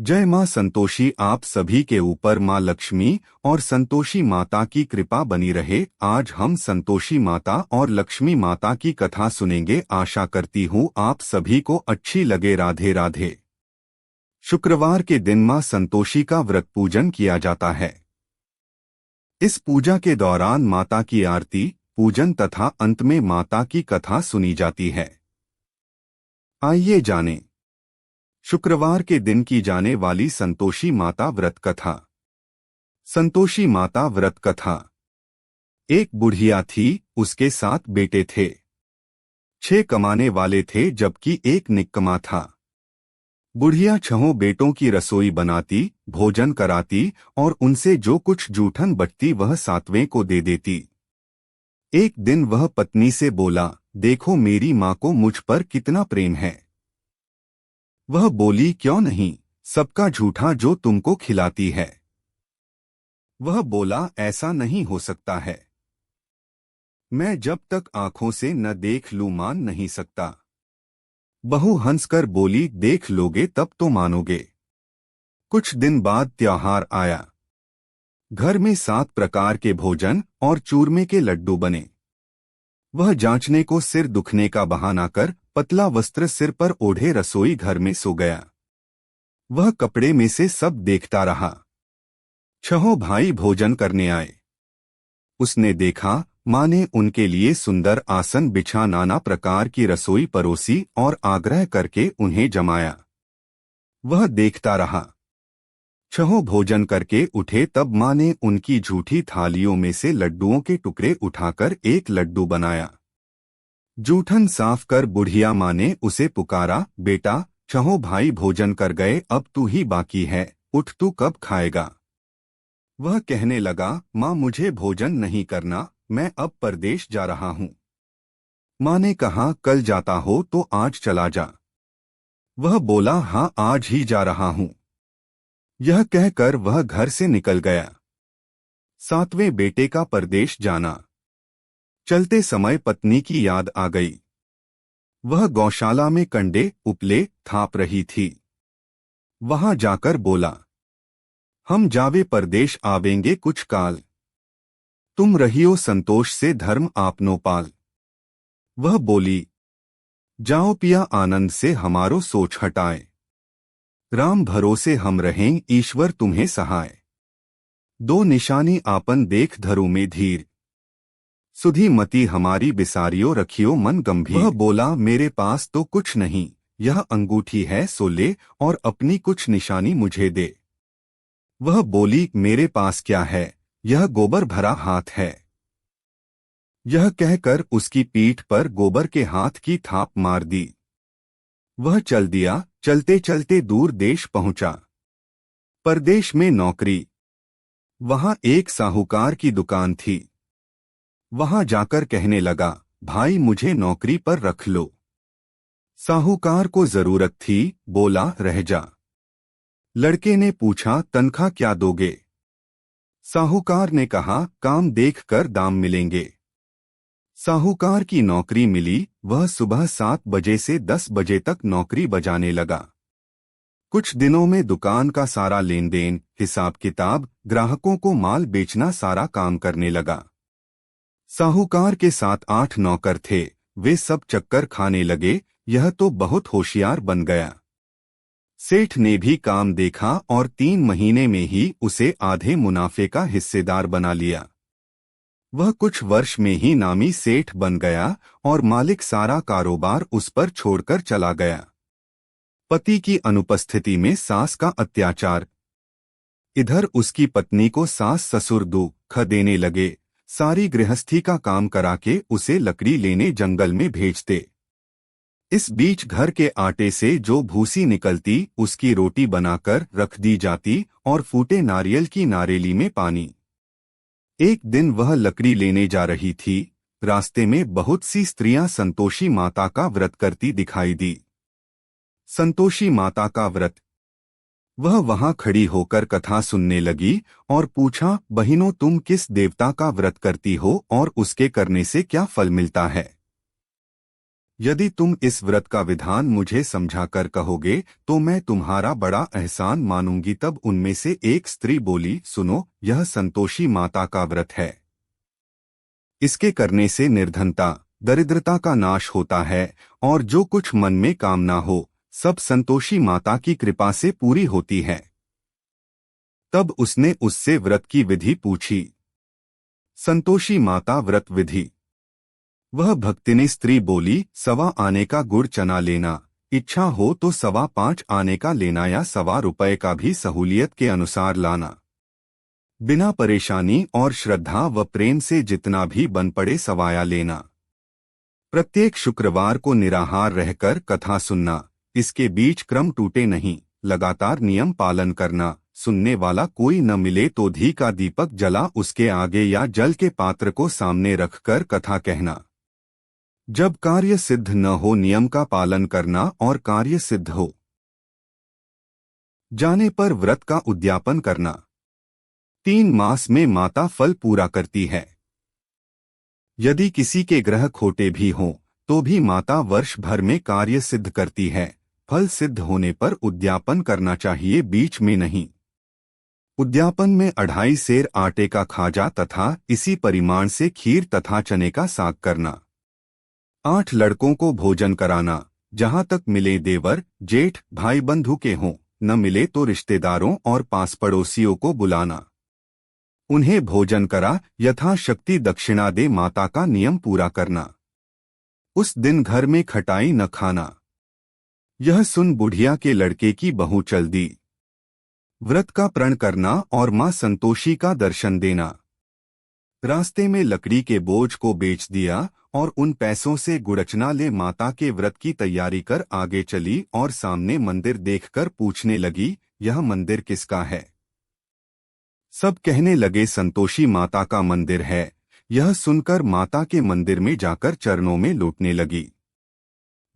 जय मां संतोषी। आप सभी के ऊपर मां लक्ष्मी और संतोषी माता की कृपा बनी रहे। आज हम संतोषी माता और लक्ष्मी माता की कथा सुनेंगे। आशा करती हूँ आप सभी को अच्छी लगे। राधे राधे। शुक्रवार के दिन मां संतोषी का व्रत पूजन किया जाता है। इस पूजा के दौरान माता की आरती, पूजन तथा अंत में माता की कथा सुनी जाती है। आइए जानें शुक्रवार के दिन की जाने वाली संतोषी माता व्रत कथा। संतोषी माता व्रत कथा। एक बुढ़िया थी, उसके 7 बेटे थे। 6 कमाने वाले थे जबकि एक निक्कमा था। बुढ़िया 6 बेटों की रसोई बनाती, भोजन कराती और उनसे जो कुछ जूठन बचती वह 7वें को दे देती। एक दिन वह पत्नी से बोला, देखो मेरी माँ को मुझ पर कितना प्रेम है। वह बोली, क्यों नहीं, सबका झूठा जो तुमको खिलाती है। वह बोला, ऐसा नहीं हो सकता है। मैं जब तक आंखों से न देख लूं मान नहीं सकता। बहू हंसकर बोली, देख लोगे तब तो मानोगे। कुछ दिन बाद त्योहार आया। घर में 7 प्रकार के भोजन और चूरमे के लड्डू बने। वह जांचने को सिर दुखने का बहाना कर पतला वस्त्र सिर पर ओढ़े रसोई घर में सो गया। वह कपड़े में से सब देखता रहा। 6 भाई भोजन करने आए। उसने देखा माँ ने उनके लिए सुंदर आसन बिछा नाना प्रकार की रसोई परोसी और आग्रह करके उन्हें जमाया। वह देखता रहा। 6 भोजन करके उठे तब माँ ने उनकी झूठी थालियों में से लड्डुओं के टुकड़े उठाकर एक लड्डू बनाया। जूठन साफ कर बुढ़िया माँ ने उसे पुकारा, बेटा 6 भाई भोजन कर गए, अब तू ही बाकी है, उठ तू कब खाएगा। वह कहने लगा, माँ मुझे भोजन नहीं करना, मैं अब परदेश जा रहा हूँ। माँ ने कहा, कल जाता हो तो आज चला जा। वह बोला, हाँ आज ही जा रहा हूँ। यह कहकर वह घर से निकल गया। 7वें बेटे का परदेश जाना। चलते समय पत्नी की याद आ गई। वह गौशाला में कंडे उपले थाप रही थी। वहां जाकर बोला, हम जावे परदेश आवेंगे कुछ काल। तुम रहियो संतोष से धर्म आपनो पाल। वह बोली, जाओ पिया आनंद से हमारो सोच हटाए। राम भरोसे हम रहें, ईश्वर तुम्हें सहाय। 2 निशानी आपन देख धरु में धीर। सुधी मति हमारी बिसारियो रखियो मन गंभीर। वह बोला, मेरे पास तो कुछ नहीं, यह अंगूठी है सो ले और अपनी कुछ निशानी मुझे दे। वह बोली, मेरे पास क्या है, यह गोबर भरा हाथ है। यह कहकर उसकी पीठ पर गोबर के हाथ की थाप मार दी। वह चल दिया। चलते चलते दूर देश पहुंचा। परदेश में नौकरी। वहां एक साहूकार की दुकान थी। वहां जाकर कहने लगा, भाई मुझे नौकरी पर रख लो। साहूकार को जरूरत थी, बोला, रह जा। लड़के ने पूछा, तनख्वाह क्या दोगे। साहूकार ने कहा, काम देखकर दाम मिलेंगे। साहूकार की नौकरी मिली। वह सुबह 7 बजे से 10 बजे तक नौकरी बजाने लगा। कुछ दिनों में दुकान का सारा लेन देन, हिसाब किताब, ग्राहकों को माल बेचना सारा काम करने लगा। साहूकार के 7-8 नौकर थे, वे सब चक्कर खाने लगे। यह तो बहुत होशियार बन गया। सेठ ने भी काम देखा और 3 महीने में ही उसे आधे मुनाफे का हिस्सेदार बना लिया। वह कुछ वर्ष में ही नामी सेठ बन गया और मालिक सारा कारोबार उस पर छोड़कर चला गया। पति की अनुपस्थिति में सास का अत्याचार। इधर उसकी पत्नी को सास ससुर दुख देने लगे। सारी गृहस्थी का काम करा के उसे लकड़ी लेने जंगल में भेजते। इस बीच घर के आटे से जो भूसी निकलती उसकी रोटी बनाकर रख दी जाती और फूटे नारियल की नारेली में पानी। एक दिन वह लकड़ी लेने जा रही थी। रास्ते में बहुत सी स्त्रियां संतोषी माता का व्रत करती दिखाई दी। संतोषी माता का व्रत। वह वहां खड़ी होकर कथा सुनने लगी और पूछा, बहनों तुम किस देवता का व्रत करती हो और उसके करने से क्या फल मिलता है। यदि तुम इस व्रत का विधान मुझे समझाकर कहोगे तो मैं तुम्हारा बड़ा एहसान मानूंगी। तब उनमें से एक स्त्री बोली, सुनो, यह संतोषी माता का व्रत है। इसके करने से निर्धनता, दरिद्रता का नाश होता है और जो कुछ मन में कामना हो सब संतोषी माता की कृपा से पूरी होती है। तब उसने उससे व्रत की विधि पूछी। संतोषी माता व्रत विधि। वह भक्तिनी स्त्री बोली, 1.25 आने का गुड़ चना लेना, इच्छा हो तो 5.25 आने का लेना या 1.25 रुपए का भी सहूलियत के अनुसार लाना। बिना परेशानी और श्रद्धा व प्रेम से जितना भी बन पड़े सवाया लेना। प्रत्येक शुक्रवार को निराहार रहकर कथा सुनना, इसके बीच क्रम टूटे नहीं, लगातार नियम पालन करना। सुनने वाला कोई न मिले तो घी का दीपक जला उसके आगे या जल के पात्र को सामने रखकर कथा कहना। जब कार्य सिद्ध न हो नियम का पालन करना और कार्य सिद्ध हो जाने पर व्रत का उद्यापन करना। 3 मास में माता फल पूरा करती है। यदि किसी के ग्रह खोटे भी हों तो भी माता वर्ष भर में कार्य सिद्ध करती है। फल सिद्ध होने पर उद्यापन करना चाहिए, बीच में नहीं। उद्यापन में 2.5 सेर आटे का खाजा तथा इसी परिमाण से खीर तथा चने का साग करना। 8 लड़कों को भोजन कराना, जहां तक मिले देवर जेठ भाई बंधु के हों, न मिले तो रिश्तेदारों और पास पड़ोसियों को बुलाना। उन्हें भोजन करा यथाशक्ति दक्षिणा दे माता का नियम पूरा करना। उस दिन घर में खटाई न खाना। यह सुन बुढ़िया के लड़के की बहू चल दी। व्रत का प्रण करना और मां संतोषी का दर्शन देना। रास्ते में लकड़ी के बोझ को बेच दिया और उन पैसों से गुड़चना ले माता के व्रत की तैयारी कर आगे चली और सामने मंदिर देखकर पूछने लगी, यह मंदिर किसका है? सब कहने लगे, संतोषी माता का मंदिर है। यह सुनकर माता के मंदिर में जाकर चरणों में लौटने लगी।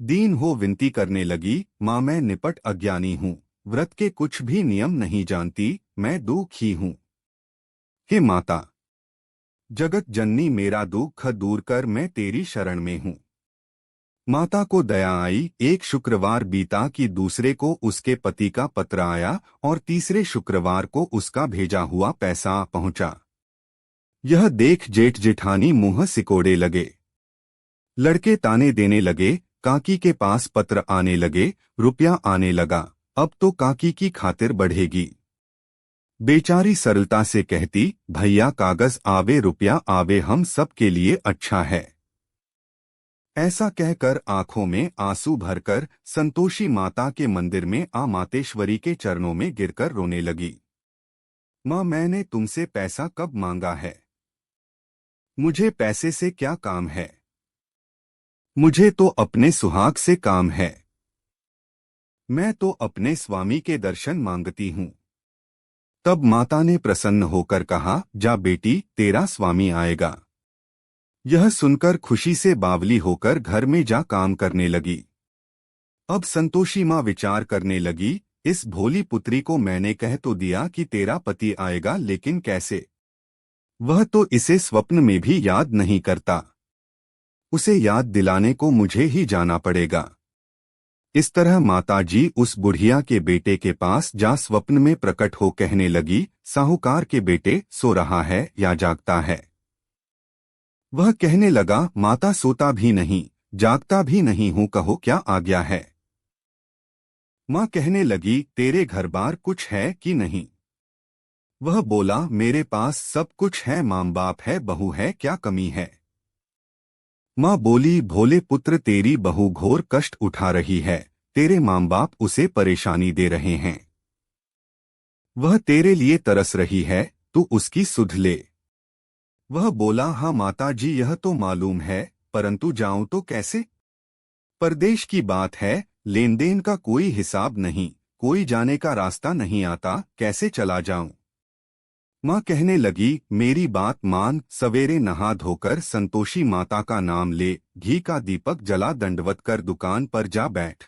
दीन हो विनती करने लगी, मां मैं निपट अज्ञानी हूँ, व्रत के कुछ भी नियम नहीं जानती, मैं दुखी हूँ। हे माता, जगत जननी मेरा दुख दूर कर, मैं तेरी शरण में हूँ। माता को दया आई। एक शुक्रवार बीता कि दूसरे को उसके पति का पत्र आया और तीसरे शुक्रवार को उसका भेजा हुआ पैसा पहुंचा। यह देख जेठ जेठानी मुंह सिकोड़े लगे। लड़के ताने देने लगे, काकी के पास पत्र आने लगे, रुपया आने लगा, अब तो काकी की खातिर बढ़ेगी। बेचारी सरलता से कहती, भैया कागज आवे रुपया आवे, हम सब के लिए अच्छा है। ऐसा कहकर आंखों में आंसू भरकर संतोषी माता के मंदिर में मातेश्वरी के चरणों में गिरकर रोने लगी। मां मैंने तुमसे पैसा कब मांगा है? मुझे पैसे से क्या काम है? मुझे तो अपने सुहाग से काम है। मैं तो अपने स्वामी के दर्शन मांगती हूँ। तब माता ने प्रसन्न होकर कहा, जा बेटी, तेरा स्वामी आएगा। यह सुनकर खुशी से बावली होकर घर में जा काम करने लगी। अब संतोषी माँ विचार करने लगी, इस भोली पुत्री को मैंने कह तो दिया कि तेरा पति आएगा, लेकिन कैसे? वह तो इसे स्वप्न में भी याद नहीं करता। उसे याद दिलाने को मुझे ही जाना पड़ेगा। इस तरह माताजी उस बुढ़िया के बेटे के पास जा स्वप्न में प्रकट हो कहने लगी, साहूकार के बेटे, सो रहा है या जागता है? वह कहने लगा, माता सोता भी नहीं, जागता भी नहीं हूं, कहो क्या आज्ञा है? मां कहने लगी, तेरे घर बार कुछ है कि नहीं? वह बोला, मेरे पास सब कुछ है, मां बाप है, बहू है, क्या कमी है? मां बोली, भोले पुत्र, तेरी बहू घोर कष्ट उठा रही है, तेरे मां बाप उसे परेशानी दे रहे हैं। वह तेरे लिए तरस रही है, तू उसकी सुध ले। वह बोला, हाँ माता जी, यह तो मालूम है, परंतु जाऊं तो कैसे? परदेश की बात है, लेन देन का कोई हिसाब नहीं, कोई जाने का रास्ता नहीं आता, कैसे चला जाऊं? मां कहने लगी, मेरी बात मान, सवेरे नहा धोकर संतोषी माता का नाम ले, घी का दीपक जला, दंडवत कर दुकान पर जा बैठ।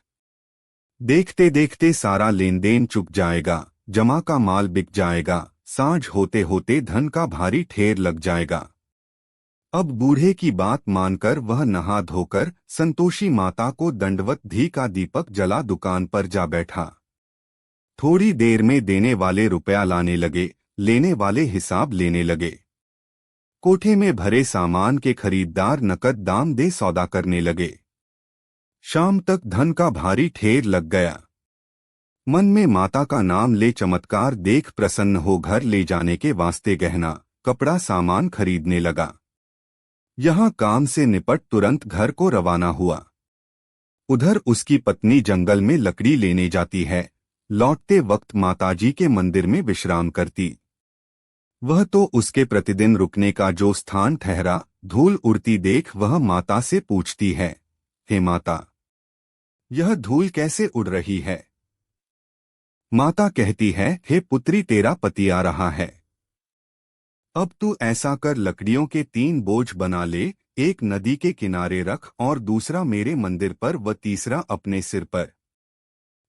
देखते देखते सारा लेन देन चुक जाएगा, जमा का माल बिक जाएगा, सांझ होते होते धन का भारी ढेर लग जाएगा। अब बूढ़े की बात मानकर वह नहा धोकर संतोषी माता को दंडवत घी का दीपक जला दुकान पर जा बैठा। थोड़ी देर में देने वाले रुपया लाने लगे, लेने वाले हिसाब लेने लगे। कोठे में भरे सामान के खरीदार नकद दाम दे सौदा करने लगे। शाम तक धन का भारी ढेर लग गया। मन में माता का नाम ले चमत्कार देख प्रसन्न हो घर ले जाने के वास्ते गहना कपड़ा सामान खरीदने लगा। यहाँ काम से निपट तुरंत घर को रवाना हुआ। उधर उसकी पत्नी जंगल में लकड़ी लेने जाती है। लौटते वक्त माताजी के मंदिर में विश्राम करती। वह तो उसके प्रतिदिन रुकने का जो स्थान ठहरा, धूल उड़ती देख वह माता से पूछती है, हे माता, यह धूल कैसे उड़ रही है? माता कहती है, हे पुत्री, तेरा पति आ रहा है। अब तू ऐसा कर, लकड़ियों के 3 बोझ बना ले, एक नदी के किनारे रख और दूसरा मेरे मंदिर पर व तीसरा अपने सिर पर।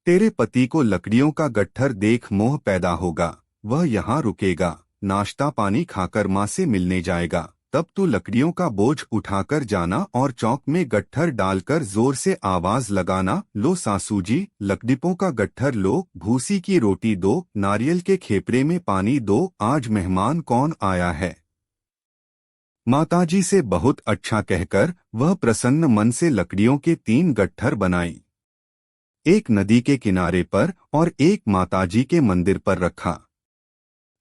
तेरे पति को लकड़ियों का गट्ठर देख मोह पैदा होगा, वह यहाँ रुकेगा, नाश्ता पानी खाकर माँ से मिलने जाएगा। तब तू लकड़ियों का बोझ उठाकर जाना और चौक में गट्ठर डालकर जोर से आवाज लगाना, लो सासू जी, लकड़ियों का गट्ठर लो, भूसी की रोटी दो, नारियल के खेपरे में पानी दो, आज मेहमान कौन आया है। माताजी से बहुत अच्छा कहकर वह प्रसन्न मन से लकड़ियों के 3 गट्ठर बनाई। एक नदी के किनारे पर और एक माताजी के मंदिर पर रखा।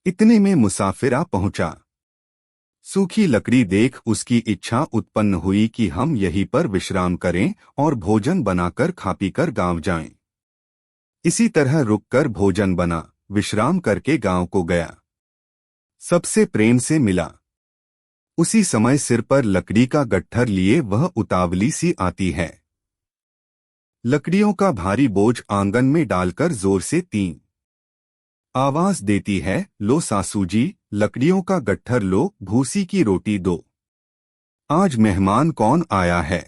इतने में मुसाफिर आ पहुंचा। सूखी लकड़ी देख उसकी इच्छा उत्पन्न हुई कि हम यहीं पर विश्राम करें और भोजन बनाकर खा पीकर गांव जाएं। इसी तरह रुककर भोजन बना, विश्राम करके गांव को गया। सबसे प्रेम से मिला। उसी समय सिर पर लकड़ी का गट्ठर लिए वह उतावली सी आती है। लकड़ियों का भारी बोझ आंगन में डालकर जोर से 3 आवाज देती है, लो सासू जी, लकड़ियों का गट्ठर लो, भूसी की रोटी दो, आज मेहमान कौन आया है।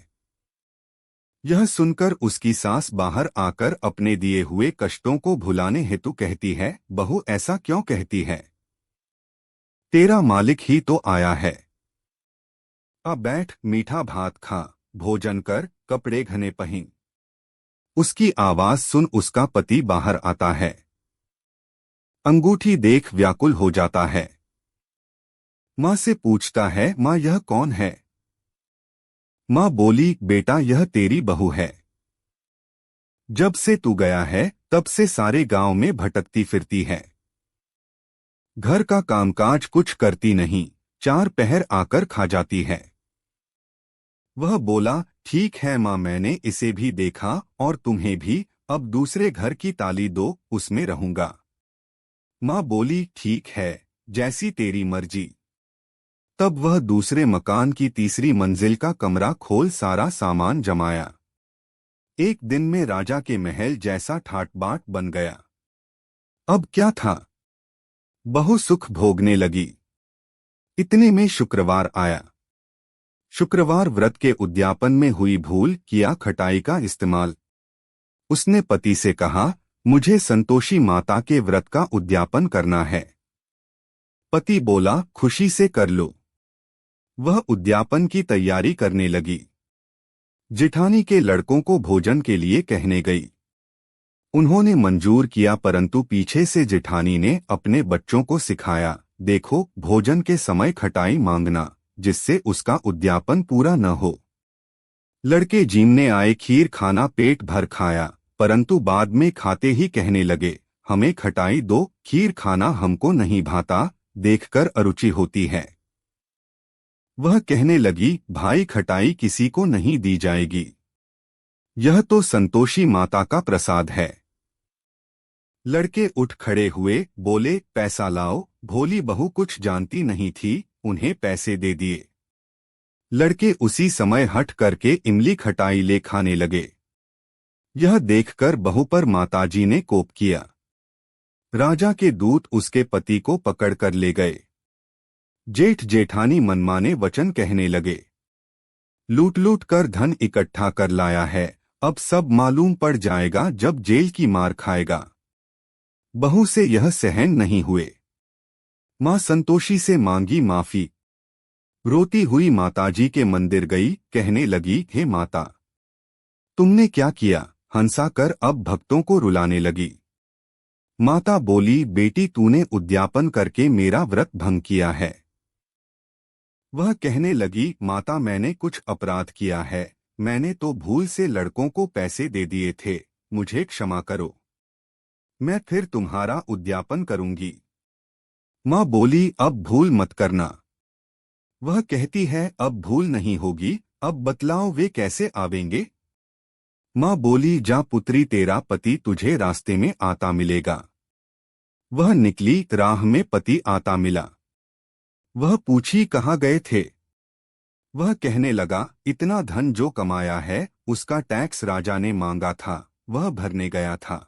यह सुनकर उसकी सास बाहर आकर अपने दिए हुए कष्टों को भुलाने हेतु कहती है, बहू ऐसा क्यों कहती है, तेरा मालिक ही तो आया है। अब बैठ, मीठा भात खा, भोजन कर, कपड़े घने पहन। उसकी आवाज सुन उसका पति बाहर आता है। अंगूठी देख व्याकुल हो जाता है। माँ से पूछता है, माँ यह कौन है? माँ बोली, बेटा यह तेरी बहू है। जब से तू गया है तब से सारे गांव में भटकती फिरती है। घर का कामकाज कुछ करती नहीं, 4 पहर आकर खा जाती है। वह बोला, ठीक है माँ, मैंने इसे भी देखा और तुम्हें भी, अब दूसरे घर की ताली दो, उसमें रहूंगा। माँ बोली, ठीक है, जैसी तेरी मर्जी। तब वह दूसरे मकान की तीसरी मंजिल का कमरा खोल सारा सामान जमाया। एक दिन में राजा के महल जैसा ठाट-बाट बन गया। अब क्या था, बहु सुख भोगने लगी। इतने में शुक्रवार आया। शुक्रवार व्रत के उद्यापन में हुई भूल किया खटाई का इस्तेमाल। उसने पति से कहा, मुझे संतोषी माता के व्रत का उद्यापन करना है। पति बोला, खुशी से कर लो। वह उद्यापन की तैयारी करने लगी। जेठानी के लड़कों को भोजन के लिए कहने गई। उन्होंने मंजूर किया, परंतु पीछे से जेठानी ने अपने बच्चों को सिखाया, देखो भोजन के समय खटाई मांगना, जिससे उसका उद्यापन पूरा न हो। लड़के जीमने आए, खीर खाना पेट भर खाया, परंतु बाद में खाते ही कहने लगे, हमें खटाई दो, खीर खाना हमको नहीं भाता, देखकर अरुचि होती है। वह कहने लगी, भाई खटाई किसी को नहीं दी जाएगी, यह तो संतोषी माता का प्रसाद है। लड़के उठ खड़े हुए, बोले, पैसा लाओ। भोली बहू कुछ जानती नहीं थी, उन्हें पैसे दे दिए। लड़के उसी समय हट करके इमली खटाई ले खाने लगे। यह देखकर बहू पर माताजी ने कोप किया। राजा के दूत उसके पति को पकड़कर ले गए। जेठ जेठानी मनमाने वचन कहने लगे, लूट लूट कर धन इकट्ठा कर लाया है, अब सब मालूम पड़ जाएगा जब जेल की मार खाएगा। बहू से यह सहन नहीं हुए। मां संतोषी से मांगी माफी। रोती हुई माताजी के मंदिर गई, कहने लगी, हे माता, तुमने क्या किया? हंसा कर अब भक्तों को रुलाने लगी। माता बोली, बेटी तूने उद्यापन करके मेरा व्रत भंग किया है। वह कहने लगी, माता मैंने कुछ अपराध किया है, मैंने तो भूल से लड़कों को पैसे दे दिए थे, मुझे क्षमा करो, मैं फिर तुम्हारा उद्यापन करूंगी। माँ बोली, अब भूल मत करना। वह कहती है, अब भूल नहीं होगी, अब बतलाओ वे कैसे आवेंगे? माँ बोली, जा पुत्री, तेरा पति तुझे रास्ते में आता मिलेगा। वह निकली, राह में पति आता मिला। वह पूछी, कहाँ गए थे? वह कहने लगा, इतना धन जो कमाया है उसका टैक्स राजा ने मांगा था, वह भरने गया था।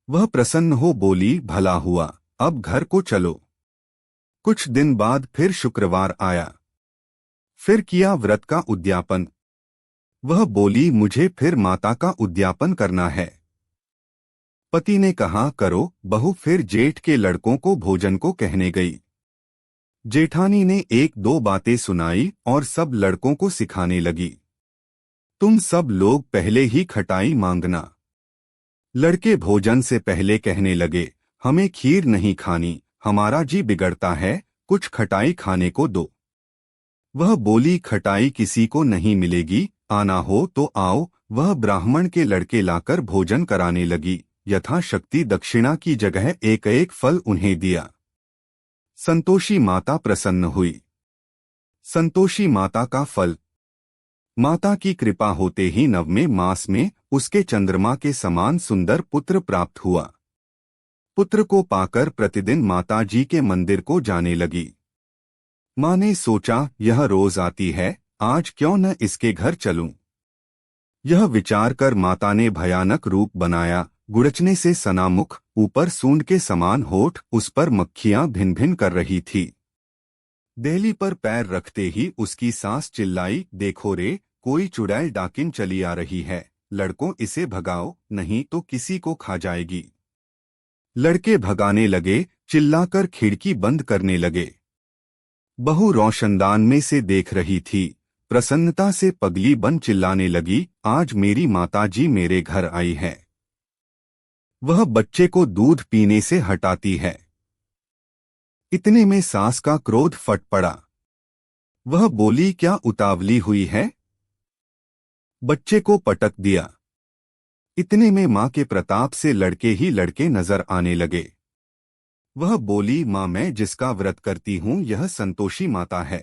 वह प्रसन्न हो बोली, भला हुआ, अब घर को चलो। कुछ दिन बाद फिर शुक्रवार आया, फिर किया व्रत का उद्यापन। वह बोली, मुझे फिर माता का उद्यापन करना है। पति ने कहा, करो। बहू फिर जेठ के लड़कों को भोजन को कहने गई। जेठानी ने एक दो बातें सुनाई और सब लड़कों को सिखाने लगी। तुम सब लोग पहले ही खटाई मांगना। लड़के भोजन से पहले कहने लगे, हमें खीर नहीं खानी, हमारा जी बिगड़ता है, कुछ खटाई खाने को दो। वह बोली, खटाई किसी को नहीं मिलेगी, आना हो तो आओ। वह ब्राह्मण के लड़के लाकर भोजन कराने लगी। यथाशक्ति दक्षिणा की जगह एक एक फल उन्हें दिया। संतोषी माता प्रसन्न हुई। संतोषी माता का फल। माता की कृपा होते ही 9वें मास में उसके चंद्रमा के समान सुंदर पुत्र प्राप्त हुआ। पुत्र को पाकर प्रतिदिन माता जी के मंदिर को जाने लगी। माँ ने सोचा, यह रोज आती है, आज क्यों न इसके घर चलूं। यह विचार कर माता ने भयानक रूप बनाया। गुड़चने से सना मुख, ऊपर सूंड के समान होठ, उस पर मक्खियां भिन भिन कर रही थी। देहली पर पैर रखते ही उसकी सास चिल्लाई, देखो रे, कोई चुड़ैल डाकिन चली आ रही है, लड़कों इसे भगाओ, नहीं तो किसी को खा जाएगी। लड़के भगाने लगे, चिल्लाकर खिड़की बंद करने लगे। बहू रोशनदान में से देख रही थी। प्रसन्नता से पगली बन चिल्लाने लगी, आज मेरी माताजी मेरे घर आई है। वह बच्चे को दूध पीने से हटाती है। इतने में सास का क्रोध फट पड़ा। वह बोली, क्या उतावली हुई है? बच्चे को पटक दिया। इतने में मां के प्रताप से लड़के ही लड़के नजर आने लगे। वह बोली, मां मैं जिसका व्रत करती हूं यह संतोषी माता है।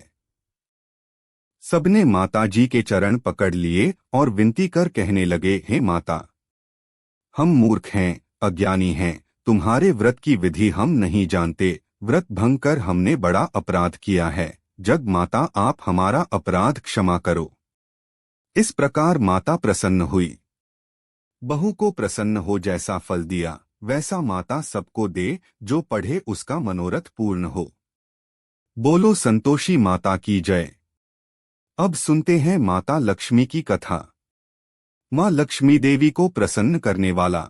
सबने माताजी के चरण पकड़ लिए और विनती कर कहने लगे, हे माता, हम मूर्ख हैं, अज्ञानी हैं, तुम्हारे व्रत की विधि हम नहीं जानते, व्रत भंग कर हमने बड़ा अपराध किया है, जग माता आप हमारा अपराध क्षमा करो। इस प्रकार माता प्रसन्न हुई। बहू को प्रसन्न हो जैसा फल दिया वैसा माता सबको दे, जो पढ़े उसका मनोरथ पूर्ण हो। बोलो संतोषी माता की जय। अब सुनते हैं माता लक्ष्मी की कथा। मां लक्ष्मी देवी को प्रसन्न करने वाला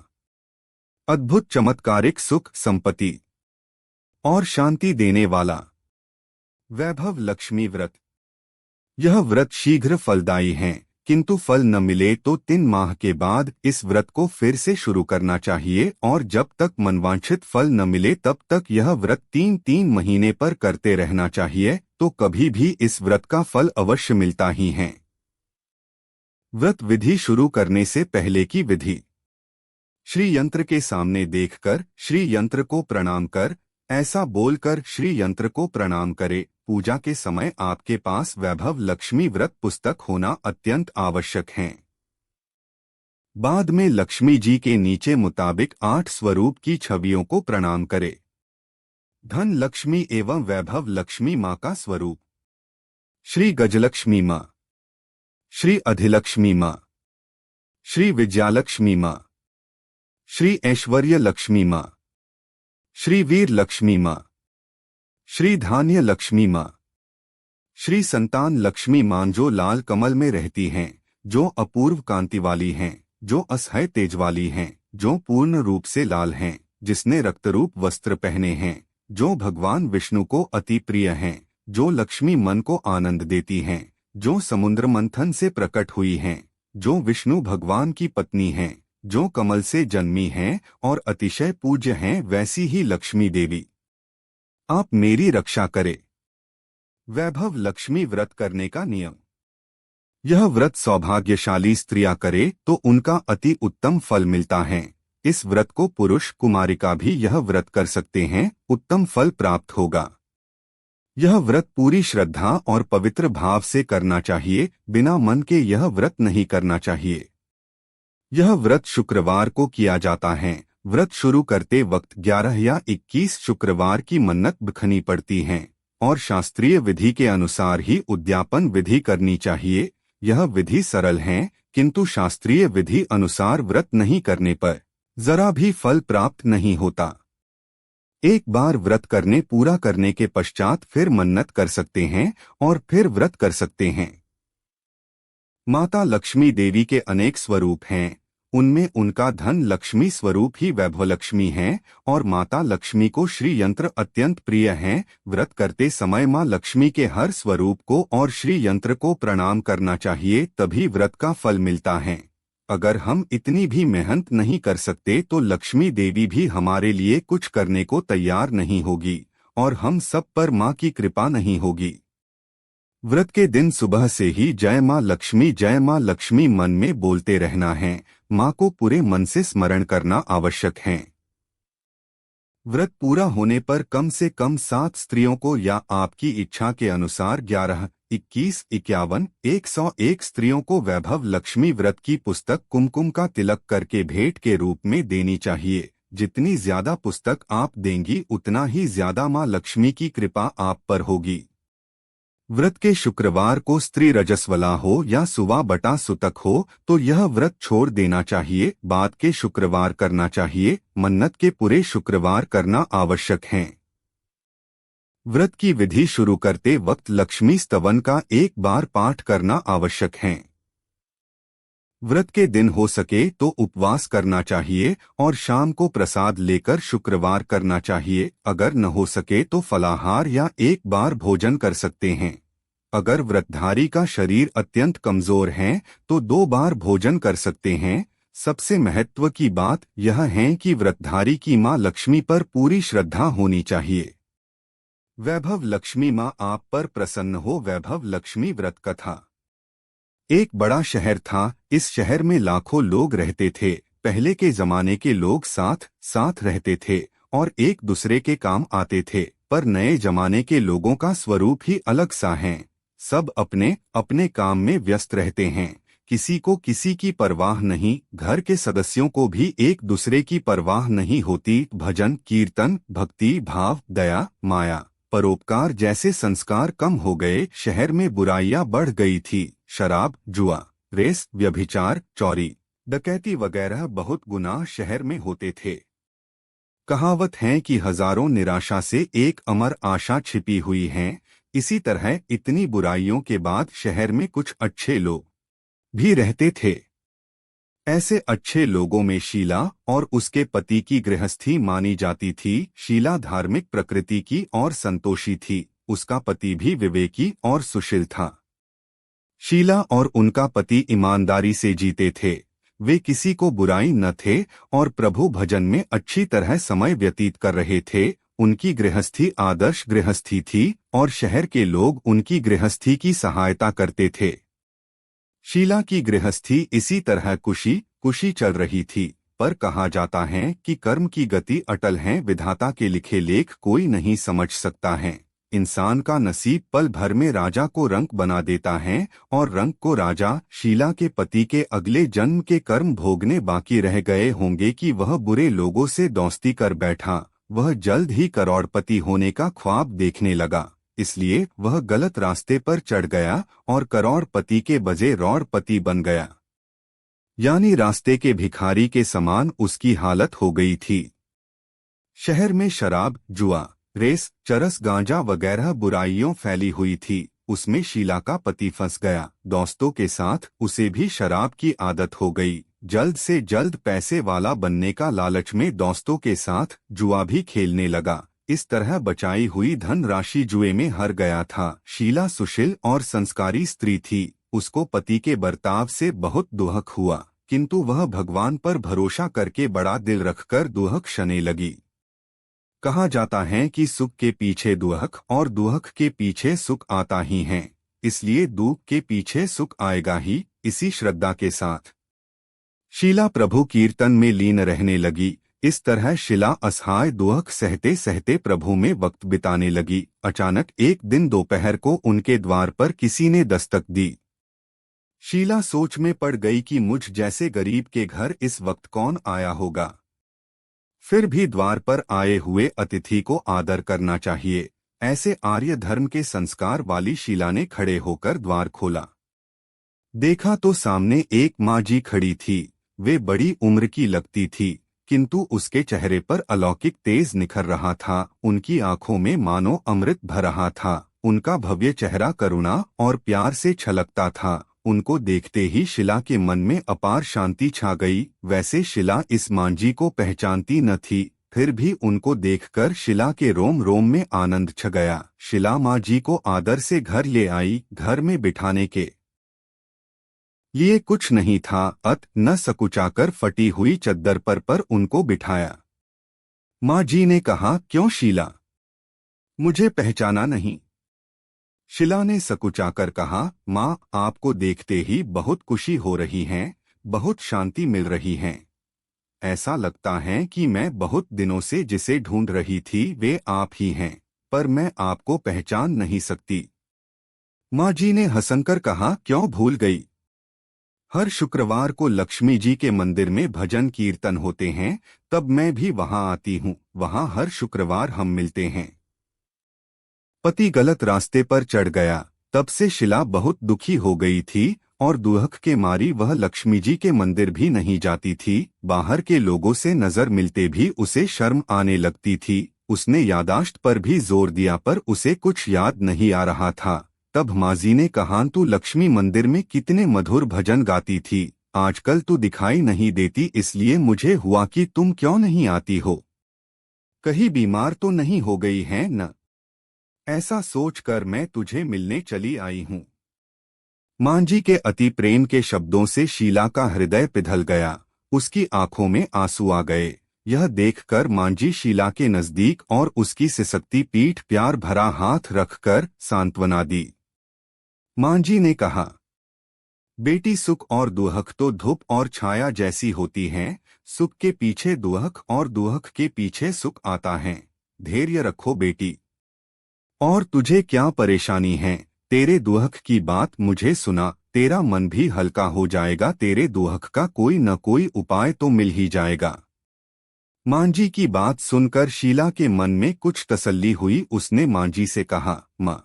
अद्भुत चमत्कारिक सुख, संपत्ति और शांति देने वाला वैभव लक्ष्मी व्रत। यह व्रत शीघ्र फलदायी है, किंतु फल न मिले तो 3 माह के बाद इस व्रत को फिर से शुरू करना चाहिए और जब तक मनवांछित फल न मिले तब तक यह व्रत 3-3 महीने पर करते रहना चाहिए, तो कभी भी इस व्रत का फल अवश्य मिलता ही है। व्रत विधि शुरू करने से पहले की विधि। श्री यंत्र के सामने देखकर श्री यंत्र को प्रणाम कर, ऐसा बोलकर श्री यंत्र को प्रणाम करे। पूजा के समय आपके पास वैभव लक्ष्मी व्रत पुस्तक होना अत्यंत आवश्यक है। बाद में लक्ष्मी जी के नीचे मुताबिक 8 स्वरूप की छवियों को प्रणाम करे। धन लक्ष्मी एवं वैभव लक्ष्मी माँ का स्वरूप। श्री गजलक्ष्मी माँ, श्री अधिलक्ष्मी माँ, श्री विजयालक्ष्मी माँ, श्री ऐश्वर्य लक्ष्मी माँ, श्री वीर लक्ष्मी माँ, श्री धान्य लक्ष्मी माँ, श्री संतान लक्ष्मी माँ जो लाल कमल में रहती हैं, जो अपूर्व कांति वाली हैं, जो असह्य तेज वाली हैं, जो पूर्ण रूप से लाल हैं, जिसने रक्तरूप वस्त्र पहने हैं, जो भगवान विष्णु को अति प्रिय हैं, जो लक्ष्मी मन को आनंद देती हैं, जो समुद्र मंथन से प्रकट हुई हैं, जो विष्णु भगवान की पत्नी हैं, जो कमल से जन्मी हैं और अतिशय पूज्य हैं, वैसी ही लक्ष्मी देवी आप मेरी रक्षा करे। वैभव लक्ष्मी व्रत करने का नियम। यह व्रत सौभाग्यशाली स्त्रियां करे तो उनका अति उत्तम फल मिलता है। इस व्रत को पुरुष कुमारिका भी यह व्रत कर सकते हैं, उत्तम फल प्राप्त होगा। यह व्रत पूरी श्रद्धा और पवित्र भाव से करना चाहिए, बिना मन के यह व्रत नहीं करना चाहिए। यह व्रत शुक्रवार को किया जाता है। व्रत शुरू करते वक्त 11 या 21 शुक्रवार की मन्नत बिखनी पड़ती हैं और शास्त्रीय विधि के अनुसार ही उद्यापन विधि करनी चाहिए। यह विधि सरल है, किंतु शास्त्रीय विधि अनुसार व्रत नहीं करने पर जरा भी फल प्राप्त नहीं होता। एक बार व्रत करने पूरा करने के पश्चात फिर मन्नत कर सकते हैं और फिर व्रत कर सकते हैं। माता लक्ष्मी देवी के अनेक स्वरूप हैं, उनमें उनका धन लक्ष्मी स्वरूप ही वैभव लक्ष्मी है और माता लक्ष्मी को श्री यंत्र अत्यंत प्रिय हैं। व्रत करते समय मां लक्ष्मी के हर स्वरूप को और श्री यंत्र को प्रणाम करना चाहिए, तभी व्रत का फल मिलता है। अगर हम इतनी भी मेहनत नहीं कर सकते तो लक्ष्मी देवी भी हमारे लिए कुछ करने को तैयार नहीं होगी और हम सब पर मां की कृपा नहीं होगी। व्रत के दिन सुबह से ही जय मां लक्ष्मी मन में बोलते रहना है। मां को पूरे मन से स्मरण करना आवश्यक है। व्रत पूरा होने पर कम से कम 7 स्त्रियों को या आपकी इच्छा के अनुसार 11, 21, 51, 101 स्त्रियों को वैभव लक्ष्मी व्रत की पुस्तक कुमकुम का तिलक करके भेंट के रूप में देनी चाहिए। जितनी ज्यादा पुस्तक आप देंगी उतना ही ज्यादा मां लक्ष्मी की कृपा आप पर होगी। व्रत के शुक्रवार को स्त्री रजस्वला हो या सुवा बटा सुतक हो तो यह व्रत छोड़ देना चाहिए, बाद के शुक्रवार करना चाहिए। मन्नत के पूरे शुक्रवार करना आवश्यक है। व्रत की विधि शुरू करते वक्त लक्ष्मी स्तवन का एक बार पाठ करना आवश्यक है। व्रत के दिन हो सके तो उपवास करना चाहिए और शाम को प्रसाद लेकर शुक्रवार करना चाहिए। अगर न हो सके तो फलाहार या एक बार भोजन कर सकते हैं। अगर व्रतधारी का शरीर अत्यंत कमजोर है तो 2 बार भोजन कर सकते हैं। सबसे महत्व की बात यह है कि व्रतधारी की मां लक्ष्मी पर पूरी श्रद्धा होनी चाहिए। वैभव लक्ष्मी मां आप पर प्रसन्न हो। वैभव लक्ष्मी व्रत कथा। एक बड़ा शहर था। इस शहर में लाखों लोग रहते थे। पहले के जमाने के लोग साथ साथ रहते थे और एक दूसरे के काम आते थे, पर नए जमाने के लोगों का स्वरूप ही अलग सा है। सब अपने अपने काम में व्यस्त रहते हैं, किसी को किसी की परवाह नहीं। घर के सदस्यों को भी एक दूसरे की परवाह नहीं होती। भजन कीर्तन, भक्ति भाव, दया माया, परोपकार जैसे संस्कार कम हो गए। शहर में बुराइयां बढ़ गई थी। शराब, जुआ, रेस, व्यभिचार, चोरी, डकैती वगैरह बहुत गुनाह शहर में होते थे। कहावत है कि हजारों निराशा से एक अमर आशा छिपी हुई है। इसी तरह इतनी बुराइयों के बाद शहर में कुछ अच्छे लोग भी रहते थे। ऐसे अच्छे लोगों में शीला और उसके पति की गृहस्थी मानी जाती थी। शीला धार्मिक प्रकृति की और संतोषी थी। उसका पति भी विवेकी और सुशील था। शीला और उनका पति ईमानदारी से जीते थे। वे किसी को बुराई न थे और प्रभु भजन में अच्छी तरह समय व्यतीत कर रहे थे। उनकी गृहस्थी आदर्श गृहस्थी थी और शहर के लोग उनकी गृहस्थी की सहायता करते थे। शीला की गृहस्थी इसी तरह कुशी चल रही थी, पर कहा जाता है कि कर्म की गति अटल है। विधाता के लिखे लेख कोई नहीं समझ सकता है। इंसान का नसीब पल भर में राजा को रंक बना देता है और रंक को राजा। शीला के पति के अगले जन्म के कर्म भोगने बाकी रह गए होंगे कि वह बुरे लोगों से दोस्ती कर बैठा। वह जल्द ही करोड़पति होने का ख्वाब देखने लगा, इसलिए वह गलत रास्ते पर चढ़ गया और करोड़पति के बजाय रोड़पति बन गया। यानी रास्ते के भिखारी के समान उसकी हालत हो गई थी। शहर में शराब, जुआ, रेस, चरस, गांजा वगैरह बुराइयों फैली हुई थी। उसमें शीला का पति फंस गया। दोस्तों के साथ उसे भी शराब की आदत हो गई। जल्द से जल्द पैसे वाला बनने का लालच में दोस्तों के साथ जुआ भी खेलने लगा। इस तरह बचाई हुई धन राशि जुए में हार गया था। शीला सुशील और संस्कारी स्त्री थी। उसको पति के बर्ताव से बहुत दुख हुआ, किंतु वह भगवान पर भरोसा करके बड़ा दिल रखकर दुख क्षने लगी। कहा जाता है कि सुख के पीछे दुख और दुख के पीछे सुख आता ही है, इसलिए दुख के पीछे सुख आएगा ही। इसी श्रद्धा के साथ शीला प्रभु कीर्तन में लीन रहने लगी। इस तरह शीला असहाय दुख सहते सहते प्रभु में वक्त बिताने लगी। अचानक एक दिन दोपहर को उनके द्वार पर किसी ने दस्तक दी। शीला सोच में पड़ गई कि मुझ जैसे गरीब के घर इस वक्त कौन आया होगा। फिर भी द्वार पर आए हुए अतिथि को आदर करना चाहिए, ऐसे आर्य धर्म के संस्कार वाली शीला ने खड़े होकर द्वार खोला। देखा तो सामने एक माँ जी खड़ी थी। वे बड़ी उम्र की लगती थी, किंतु उसके चेहरे पर अलौकिक तेज निखर रहा था। उनकी आंखों में मानो अमृत भर रहा था। उनका भव्य चेहरा करुणा और प्यार से छलकता था। उनको देखते ही शीला के मन में अपार शांति छा गई। वैसे शीला इस माँ जी को पहचानती न थी, फिर भी उनको देखकर शीला के रोम रोम में आनंद छ गया। शीला माँ जी को आदर से घर ले आई। घर में बिठाने के लिए कुछ नहीं था, अत न सकुचाकर फटी हुई चद्दर पर उनको बिठाया। माँ जी ने कहा, क्यों शीला, मुझे पहचाना नहीं? शीला ने सकुचाकर कहा, माँ, आपको देखते ही बहुत खुशी हो रही है, बहुत शांति मिल रही है। ऐसा लगता है कि मैं बहुत दिनों से जिसे ढूंढ रही थी वे आप ही हैं, पर मैं आपको पहचान नहीं सकती। माँ जी ने हंसकर कहा, क्यों भूल गई? हर शुक्रवार को लक्ष्मी जी के मंदिर में भजन कीर्तन होते हैं, तब मैं भी वहां आती हूँ। वहां हर शुक्रवार हम मिलते हैं। पति गलत रास्ते पर चढ़ गया, तब से शीला बहुत दुखी हो गई थी और दुख के मारी वह लक्ष्मी जी के मंदिर भी नहीं जाती थी। बाहर के लोगों से नजर मिलते भी उसे शर्म आने लगती थी। उसने यादाश्त पर भी जोर दिया, पर उसे कुछ याद नहीं आ रहा था। तब माजी ने कहा, तू लक्ष्मी मंदिर में कितने मधुर भजन गाती थी, आजकल तू दिखाई नहीं देती, इसलिए मुझे हुआ कि तुम क्यों नहीं आती हो। कहीं बीमार तो नहीं हो गई है न? ऐसा सोचकर मैं तुझे मिलने चली आई हूँ। माँ जी के अति प्रेम के शब्दों से शीला का हृदय पिघल गया। उसकी आंखों में आंसू आ गए। यह देखकर माँ जी शीला के नजदीक और उसकी सिसकती पीठ प्यार भरा हाथ रखकर सांत्वना दी। माँ जी ने कहा, बेटी, सुख और दुख तो धूप और छाया जैसी होती हैं। सुख के पीछे दुख और दुख के पीछे सुख आता है। धैर्य रखो बेटी। और तुझे क्या परेशानी है? तेरे दुख की बात मुझे सुना, तेरा मन भी हल्का हो जाएगा। तेरे दुख का कोई न कोई उपाय तो मिल ही जाएगा। माँ जी की बात सुनकर शीला के मन में कुछ तसल्ली हुई। उसने माँ जी से कहा, माँ,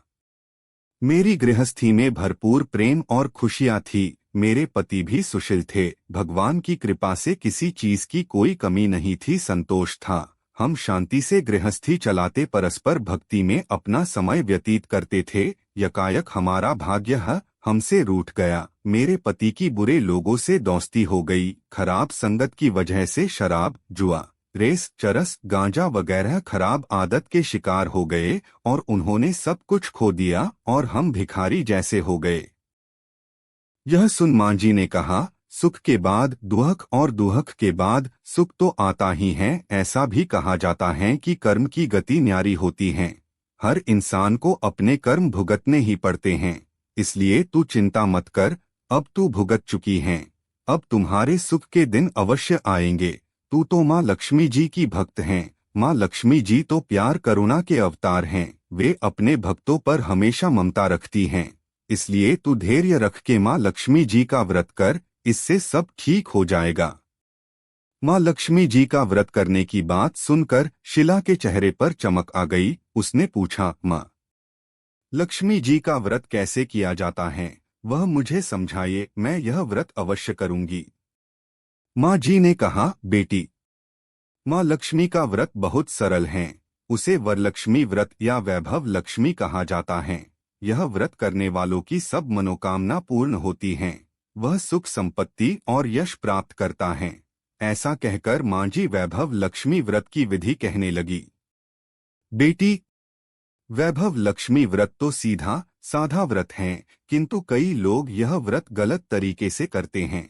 मेरी गृहस्थी में भरपूर प्रेम और खुशियाँ थी। मेरे पति भी सुशील थे। भगवान की कृपा से किसी चीज की कोई कमी नहीं थी, संतोष था। हम शांति से गृहस्थी चलाते, परस्पर भक्ति में अपना समय व्यतीत करते थे। यकायक हमारा भाग्य हमसे रूठ गया। मेरे पति की बुरे लोगों से दोस्ती हो गई। खराब संगत की वजह से शराब, जुआ, रेस, चरस, गांजा वगैरह खराब आदत के शिकार हो गए और उन्होंने सब कुछ खो दिया और हम भिखारी जैसे हो गए। यह सुन माँ जी ने कहा, सुख के बाद दुख और दुख के बाद सुख तो आता ही है। ऐसा भी कहा जाता है कि कर्म की गति न्यारी होती है। हर इंसान को अपने कर्म भुगतने ही पड़ते हैं, इसलिए तू चिंता मत कर। अब तू भुगत चुकी है, अब तुम्हारे सुख के दिन अवश्य आएंगे। तू तो माँ लक्ष्मी जी की भक्त हैं। माँ लक्ष्मी जी तो प्यार करुणा के अवतार हैं। वे अपने भक्तों पर हमेशा ममता रखती हैं, इसलिए तू धैर्य रख के माँ लक्ष्मी जी का व्रत कर, इससे सब ठीक हो जाएगा। माँ लक्ष्मी जी का व्रत करने की बात सुनकर शीला के चेहरे पर चमक आ गई। उसने पूछा, माँ, लक्ष्मी जी का व्रत कैसे किया जाता है? वह मुझे समझाइए, मैं यह व्रत अवश्य करूंगी। माँ जी ने कहा, बेटी, माँ लक्ष्मी का व्रत बहुत सरल है। उसे वरलक्ष्मी व्रत या वैभव लक्ष्मी कहा जाता है। यह व्रत करने वालों की सब मनोकामना पूर्ण होती हैं। वह सुख संपत्ति और यश प्राप्त करता है। ऐसा कहकर माँ जी वैभव लक्ष्मी व्रत की विधि कहने लगी। बेटी, वैभव लक्ष्मी व्रत तो सीधा साधा व्रत है, किंतु कई लोग यह व्रत गलत तरीके से करते हैं।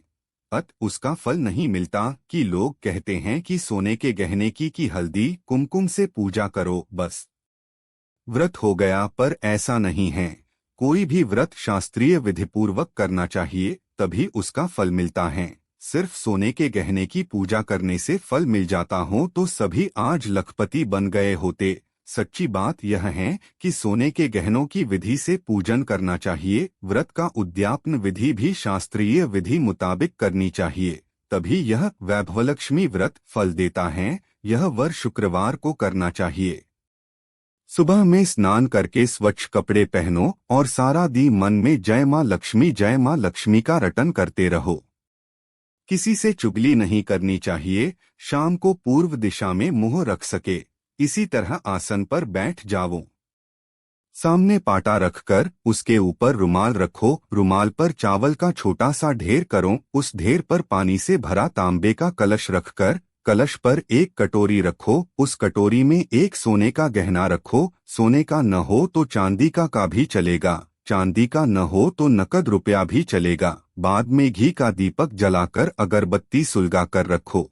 उसका फल नहीं मिलता कि लोग कहते हैं कि सोने के गहने की हल्दी कुमकुम से पूजा करो, बस व्रत हो गया, पर ऐसा नहीं है। कोई भी व्रत शास्त्रीय विधिपूर्वक करना चाहिए, तभी उसका फल मिलता है। सिर्फ सोने के गहने की पूजा करने से फल मिल जाता हो तो सभी आज लखपति बन गए होते। सच्ची बात यह है कि सोने के गहनों की विधि से पूजन करना चाहिए। व्रत का उद्यापन विधि भी शास्त्रीय विधि मुताबिक करनी चाहिए, तभी यह वैभवलक्ष्मी व्रत फल देता है। यह वर शुक्रवार को करना चाहिए। सुबह में स्नान करके स्वच्छ कपड़े पहनो और सारा दिन मन में जय माँ लक्ष्मी का रटन करते रहो। किसी से चुगली नहीं करनी चाहिए। शाम को पूर्व दिशा में मुंह रख सके, इसी तरह आसन पर बैठ जाओ। सामने पाटा रखकर उसके ऊपर रुमाल रखो। रुमाल पर चावल का छोटा सा ढेर करो। उस ढेर पर पानी से भरा तांबे का कलश रखकर कलश पर एक कटोरी रखो। उस कटोरी में एक सोने का गहना रखो। सोने का न हो तो चांदी का भी चलेगा, चांदी का न हो तो नकद रुपया भी चलेगा। बाद में घी का दीपक जलाकर अगरबत्ती सुलगा कर रखो।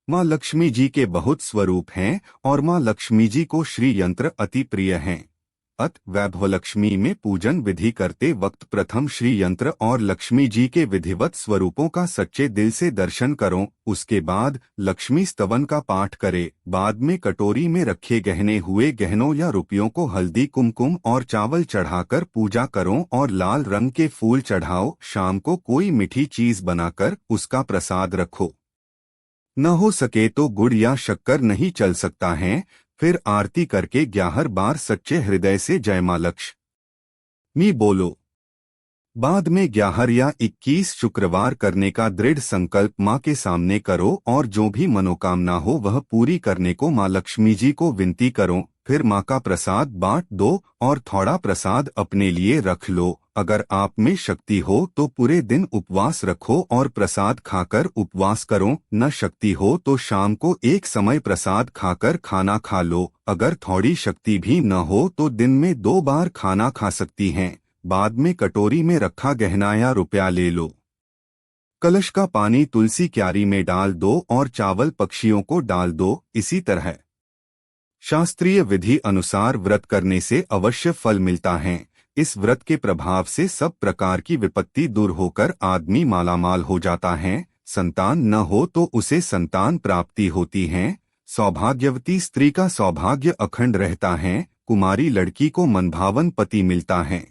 माँ लक्ष्मी जी के बहुत स्वरूप हैं और माँ लक्ष्मी जी को श्री यंत्र अति प्रिय हैं। वैभवलक्ष्मी में पूजन विधि करते वक्त प्रथम श्री यंत्र और लक्ष्मी जी के विधिवत स्वरूपों का सच्चे दिल से दर्शन करो। उसके बाद लक्ष्मी स्तवन का पाठ करे। बाद में कटोरी में रखे गहने हुए गहनों या रुपयों को हल्दी कुमकुम और चावल चढ़ाकर पूजा करो और लाल रंग के फूल चढ़ाओ। शाम को कोई मीठी चीज बनाकर उसका प्रसाद रखो। न हो सके तो गुड़ या शक्कर नहीं चल सकता है। फिर आरती करके 11 बार सच्चे हृदय से जय मां लक्ष्मी बोलो। बाद में 11 या 21 शुक्रवार करने का दृढ़ संकल्प मां के सामने करो और जो भी मनोकामना हो वह पूरी करने को मां लक्ष्मी जी को विनती करो। फिर मां का प्रसाद बांट दो और थोड़ा प्रसाद अपने लिए रख लो। अगर आप में शक्ति हो तो पूरे दिन उपवास रखो और प्रसाद खाकर उपवास करो। न शक्ति हो तो शाम को एक समय प्रसाद खाकर खाना खा लो। अगर थोड़ी शक्ति भी न हो तो दिन में 2 बार खाना खा सकती हैं। बाद में कटोरी में रखा गहना या रुपया ले लो। कलश का पानी तुलसी क्यारी में डाल दो और चावल पक्षियों को डाल दो। इसी तरह शास्त्रीय विधि अनुसार व्रत करने से अवश्य फल मिलता है। इस व्रत के प्रभाव से सब प्रकार की विपत्ति दूर होकर आदमी मालामाल हो जाता है। संतान न हो तो उसे संतान प्राप्ति होती है। सौभाग्यवती स्त्री का सौभाग्य अखंड रहता है। कुमारी लड़की को मनभावन पति मिलता है।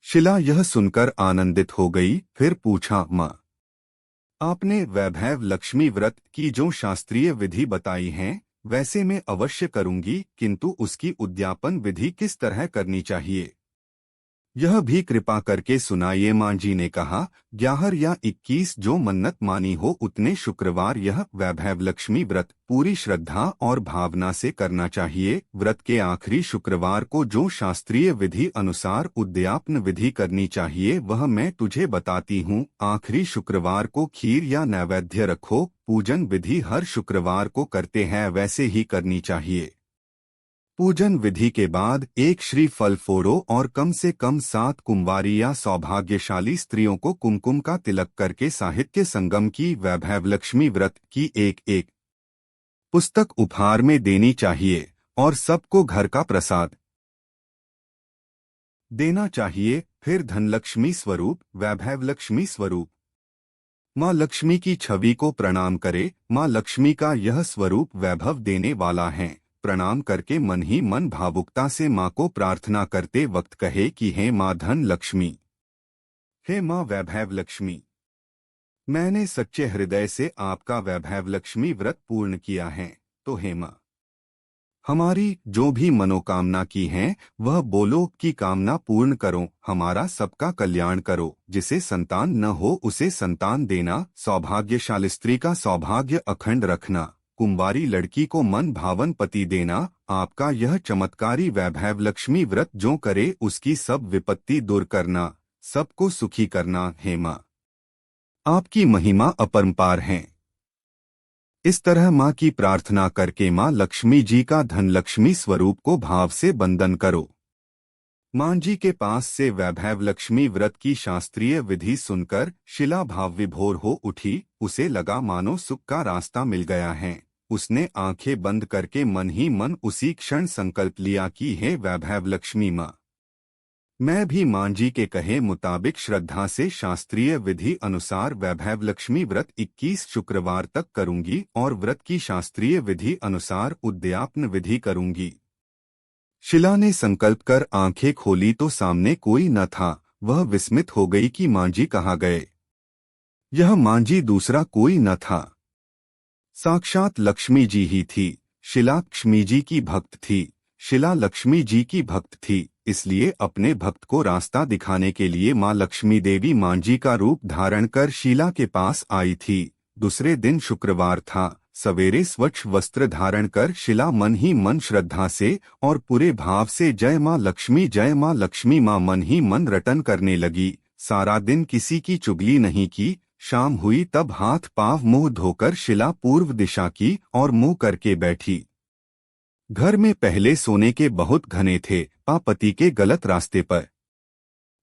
शिला यह सुनकर आनंदित हो गई। फिर पूछा, माँ, आपने वैभव लक्ष्मी व्रत की जो शास्त्रीय विधि बताई है वैसे मैं अवश्य करूंगी, किंतु उसकी उद्यापन विधि किस तरह करनी चाहिए यह भी कृपा करके सुनाइए। मां जी ने कहा, 11 या 21 जो मन्नत मानी हो उतने शुक्रवार यह वैभव लक्ष्मी व्रत पूरी श्रद्धा और भावना से करना चाहिए। व्रत के आखिरी शुक्रवार को जो शास्त्रीय विधि अनुसार उद्यापन विधि करनी चाहिए वह मैं तुझे बताती हूँ। आखिरी शुक्रवार को खीर या नैवेद्य रखो। पूजन विधि हर शुक्रवार को करते हैं वैसे ही करनी चाहिए। पूजन विधि के बाद एक श्री फल फोड़ो और कम से कम 7 कुंवारी या सौभाग्यशाली स्त्रियों को कुमकुम का तिलक करके साहित्य संगम की वैभव लक्ष्मी व्रत की एक पुस्तक उपहार में देनी चाहिए और सबको घर का प्रसाद देना चाहिए। फिर धनलक्ष्मी स्वरूप वैभव लक्ष्मी स्वरूप माँ लक्ष्मी की छवि को प्रणाम करे। माँ लक्ष्मी का यह स्वरूप वैभव देने वाला है। प्रणाम करके मन ही मन भावुकता से माँ को प्रार्थना करते वक्त कहे कि हे माँ धन लक्ष्मी, हे माँ वैभव लक्ष्मी, मैंने सच्चे हृदय से आपका वैभव लक्ष्मी व्रत पूर्ण किया है, तो हे माँ हमारी जो भी मनोकामना की है वह बोलो की कामना पूर्ण करो। हमारा सबका कल्याण करो। जिसे संतान न हो उसे संतान देना। सौभाग्यशाली स्त्री का सौभाग्य अखंड रखना। कुंवारी लड़की को मन भावन पति देना। आपका यह चमत्कारी वैभव लक्ष्मी व्रत जो करे उसकी सब विपत्ति दूर करना, सबको सुखी करना। हे माँ, आपकी महिमा अपरंपार है। इस तरह माँ की प्रार्थना करके माँ लक्ष्मी जी का धनलक्ष्मी स्वरूप को भाव से बंदन करो। मां जी के पास से वैभव लक्ष्मी व्रत की शास्त्रीय विधि सुनकर शिला भाव विभोर हो उठी। उसे लगा मानो सुख का रास्ता मिल गया है। उसने आंखें बंद करके मन ही मन उसी क्षण संकल्प लिया कि हे वैभव लक्ष्मी माँ, मैं भी मां जी के कहे मुताबिक श्रद्धा से शास्त्रीय विधि अनुसार वैभव लक्ष्मी व्रत 21 शुक्रवार तक करूंगी और व्रत की शास्त्रीय विधि अनुसार उद्यापन विधि करूंगी। शिला ने संकल्प कर आंखें खोली तो सामने कोई न था। वह विस्मित हो गई कि मां जी कहाँ गए। यह मां जी दूसरा कोई न था, साक्षात लक्ष्मी जी ही थी। शिला लक्ष्मी जी की भक्त थी। शिला लक्ष्मी जी की भक्त थी, इसलिए अपने भक्त को रास्ता दिखाने के लिए मां लक्ष्मी देवी मां जी का रूप धारण कर शीला के पास आई थी। दूसरे दिन शुक्रवार था। सवेरे स्वच्छ वस्त्र धारण कर शिला मन ही मन श्रद्धा से और पूरे भाव से जय मां लक्ष्मी मां मन ही मन रटन करने लगी। सारा दिन किसी की चुगली नहीं की। शाम हुई तब हाथ पांव मुंह धोकर शिला पूर्व दिशा की और मुंह करके बैठी। घर में पहले सोने के बहुत घने थे। पति के गलत रास्ते पर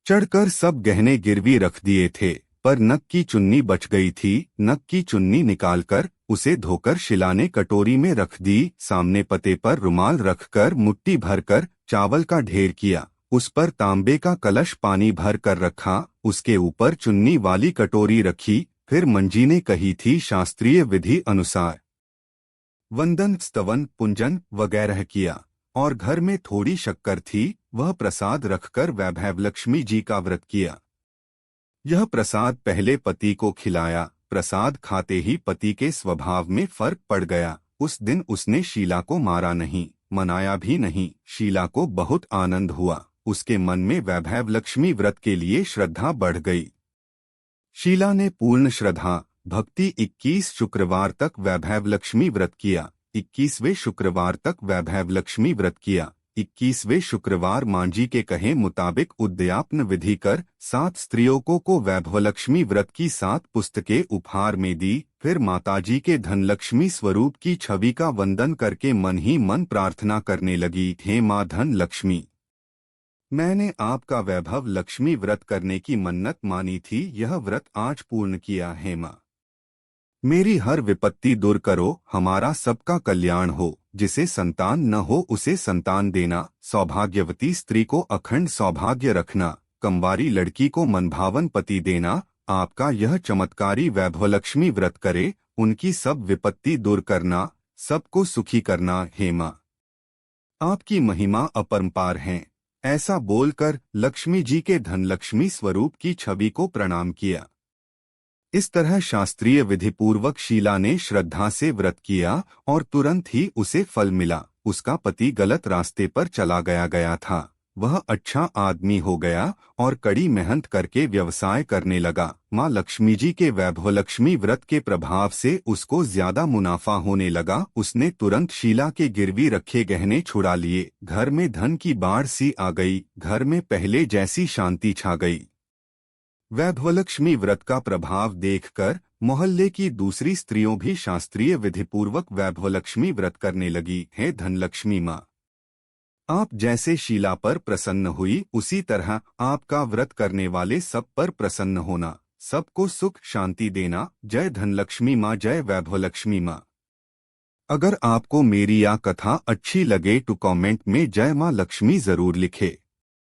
चढ़कर सब गहने गिरवी रख दिए थे, पर नक की चुन्नी बच गई थी। नक की चुन्नी निकालकर उसे धोकर शिला ने कटोरी में रख दी। सामने पते पर रुमाल रखकर मुट्ठी भरकर चावल का ढेर किया। उस पर तांबे का कलश पानी भर कर रखा। उसके ऊपर चुन्नी वाली कटोरी रखी। फिर मंजी ने कही थी शास्त्रीय विधि अनुसार वंदन स्तवन पुंजन वगैरह किया और घर में थोड़ी शक्कर थी, वह प्रसाद रखकर वैभव लक्ष्मी जी का व्रत किया। यह प्रसाद पहले पति को खिलाया। प्रसाद खाते ही पति के स्वभाव में फर्क पड़ गया। उस दिन उसने शीला को मारा नहीं, मनाया भी नहीं। शीला को बहुत आनंद हुआ। उसके मन में वैभव लक्ष्मी व्रत के लिए श्रद्धा बढ़ गई। शीला ने पूर्ण श्रद्धा भक्ति 21 शुक्रवार तक वैभव लक्ष्मी व्रत किया। 21वें शुक्रवार तक वैभव लक्ष्मी व्रत किया। 21वें शुक्रवार मां जी के कहे मुताबिक उद्यापन विधि कर 7 स्त्रियों को वैभव लक्ष्मी व्रत की 7 पुस्तकें उपहार में दी। फिर माताजी के धनलक्ष्मी स्वरूप की छवि का वंदन करके मन ही मन प्रार्थना करने लगी, हे मां धन लक्ष्मी, मैंने आपका वैभव लक्ष्मी व्रत करने की मन्नत मानी थी। यह व्रत आज पूर्ण किया है मां, मेरी हर विपत्ति दूर करो। हमारा सबका कल्याण हो। जिसे संतान न हो उसे संतान देना। सौभाग्यवती स्त्री को अखंड सौभाग्य रखना। कंवारी लड़की को मनभावन पति देना। आपका यह चमत्कारी वैभव लक्ष्मी व्रत करे, उनकी सब विपत्ति दूर करना, सबको सुखी करना। हे मां, आपकी महिमा अपरंपार है। ऐसा बोलकर लक्ष्मी जी के धनलक्ष्मी स्वरूप की छवि को प्रणाम किया। इस तरह शास्त्रीय विधिपूर्वक शीला ने श्रद्धा से व्रत किया और तुरंत ही उसे फल मिला। उसका पति गलत रास्ते पर चला गया था। वह अच्छा आदमी हो गया और कड़ी मेहनत करके व्यवसाय करने लगा। मां लक्ष्मी जी के वैभव लक्ष्मी व्रत के प्रभाव से उसको ज्यादा मुनाफा होने लगा। उसने तुरंत शीला के गिरवी रखे गहने छुड़ा लिए। घर में धन की बाढ़ सी आ गई। घर में पहले जैसी शांति छा गई। वैभवलक्ष्मी व्रत का प्रभाव देखकर मोहल्ले की दूसरी स्त्रियों भी शास्त्रीय विधिपूर्वक वैभवलक्ष्मी व्रत करने लगी। हे धनलक्ष्मी मां, आप जैसे शीला पर प्रसन्न हुई, उसी तरह आपका व्रत करने वाले सब पर प्रसन्न होना, सबको सुख शांति देना। जय धनलक्ष्मी मां, जय वैभवलक्ष्मी मां। अगर आपको मेरी यह कथा अच्छी लगे तो कमेंट में जय मां लक्ष्मी जरूर लिखे।